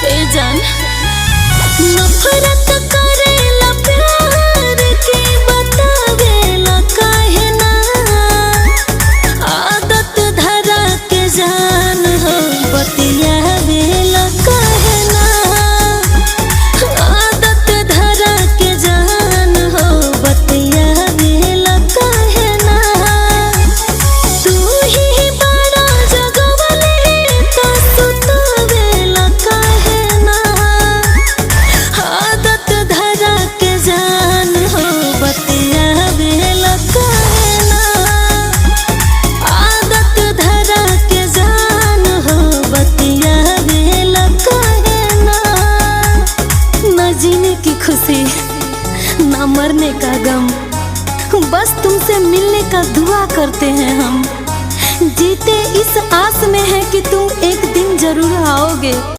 ए जान नफरत करेला प्यार के बतावेला काहे ना आदत धरा के जान हो बतियावेला काहे ना आदत धरा के जान हो बतियावेला काहे ना तू ही बड़ा जगवले तो सुतवेला काहे ना आदत धरा के जान हो बतियावेला काहे ना आदत धरा के जान हो बतियावेला काहे ना न जीने की खुशी न मरने का गम बस तुमसे मिलने का दुआ करते हैं हम जीते इस आस में है कि तुम एक दिन जरूर आओगे।